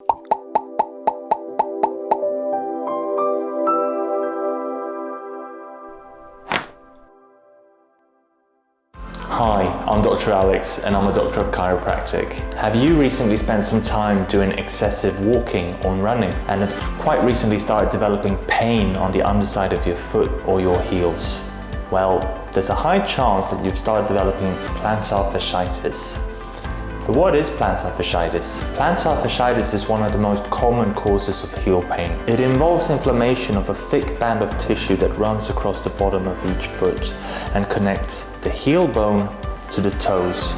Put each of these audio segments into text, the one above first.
Hi, I'm Dr. Alex and I'm a doctor of chiropractic. Have you recently spent some time doing excessive walking or running and have quite recently started developing pain on the underside of your foot or your heels? Well, there's a high chance that you've started developing plantar fasciitis. But what is plantar fasciitis? Plantar fasciitis is one of the most common causes of heel pain. It involves inflammation of a thick band of tissue that runs across the bottom of each foot and connects the heel bone to the toes,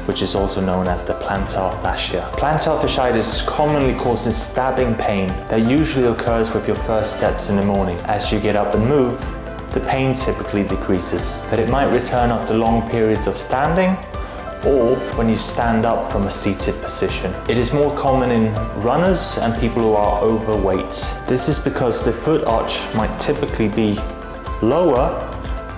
which is also known as the plantar fascia. Plantar fasciitis commonly causes stabbing pain that usually occurs with your first steps in the morning. As you get up and move, the pain typically decreases, but it might return after long periods of standing or when you stand up from a seated position. It is more common in runners and people who are overweight. This is because the foot arch might typically be lower,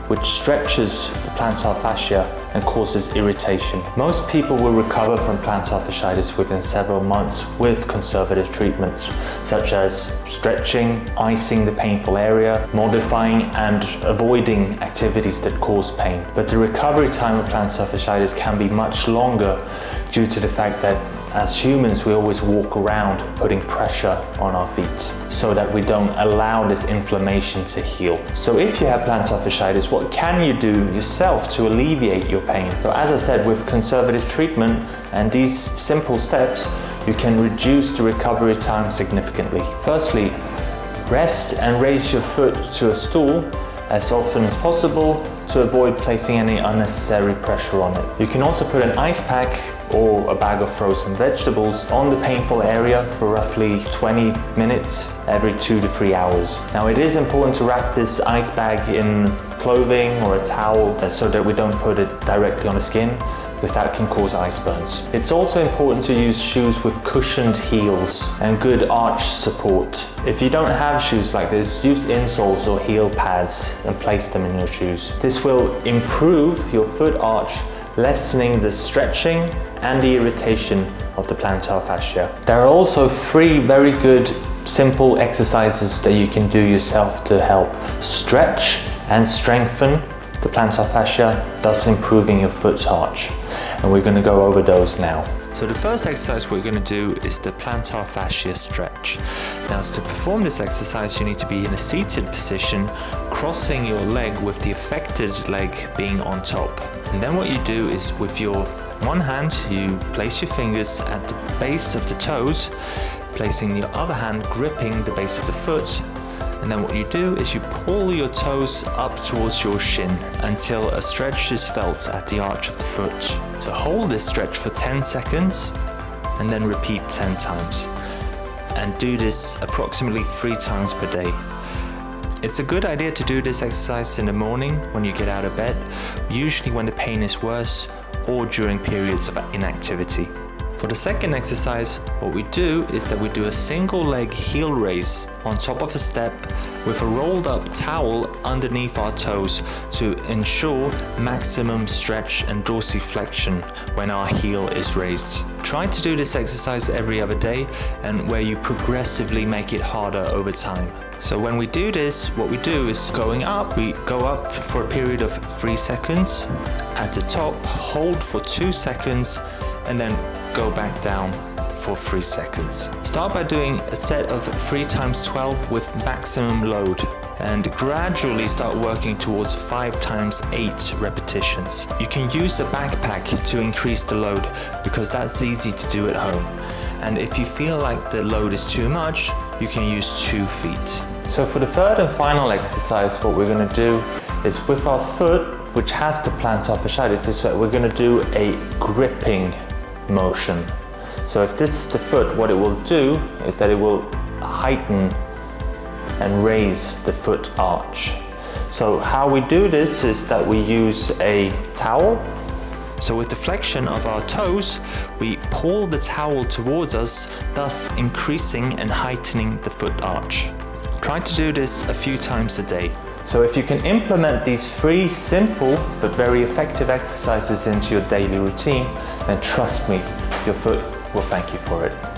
which stretches the plantar fascia and causes irritation. Most people will recover from plantar fasciitis within several months with conservative treatments, such as stretching, icing the painful area, modifying and avoiding activities that cause pain. But the recovery time of plantar fasciitis can be much longer due to the fact that as humans, we always walk around putting pressure on our feet so that we don't allow this inflammation to heal. So if you have plantar fasciitis, what can you do yourself to alleviate your pain? So as I said, with conservative treatment and these simple steps, you can reduce the recovery time significantly. Firstly, rest and raise your foot to a stool as often as possible to avoid placing any unnecessary pressure on it. You can also put an ice pack or a bag of frozen vegetables on the painful area for roughly 20 minutes every 2 to 3 hours. Now it is important to wrap this ice bag in clothing or a towel so that we don't put it directly on the skin, because that can cause ice burns. It's also important to use shoes with cushioned heels and good arch support. If you don't have shoes like this, use insoles or heel pads and place them in your shoes. This will improve your foot arch, lessening the stretching and the irritation of the plantar fascia. There are also 3 very good simple exercises that you can do yourself to help stretch and strengthen the plantar fascia, thus improving your foot arch. And we're going to go over those now. So the first exercise we're going to do is the plantar fascia stretch. Now to perform this exercise, you need to be in a seated position, crossing your leg with the affected leg being on top. And then what you do is with your one hand, you place your fingers at the base of the toes, placing your other hand gripping the base of the foot. And then what you do is you pull your toes up towards your shin until a stretch is felt at the arch of the foot. So hold this stretch for 10 seconds and then repeat 10 times. And do this approximately 3 times per day. It's a good idea to do this exercise in the morning when you get out of bed, usually when the pain is worse or during periods of inactivity. For the second exercise, what we do is that we do a single leg heel raise on top of a step with a rolled up towel underneath our toes to ensure maximum stretch and dorsiflexion when our heel is raised. Try to do this exercise every other day and where you progressively make it harder over time. So when we do this, what we do is we go up for a period of 3 seconds. At the top, hold for 2 seconds and then go back down for 3 seconds. Start by doing a set of 3 times 12 with maximum load and gradually start working towards 5 times 8 repetitions. You can use a backpack to increase the load because that's easy to do at home. And if you feel like the load is too much, you can use 2 feet. So for the third and final exercise, what we're going to do is with our foot, which has the plantar fasciitis, is that we're going to do a gripping motion. So if this is the foot, what it will do is that it will heighten and raise the foot arch. So how we do this is that we use a towel. So with the flexion of our toes, we pull the towel towards us, thus increasing and heightening the foot arch. Try to do this a few times a day. So if you can implement these 3 simple but very effective exercises into your daily routine, then trust me, your foot will thank you for it.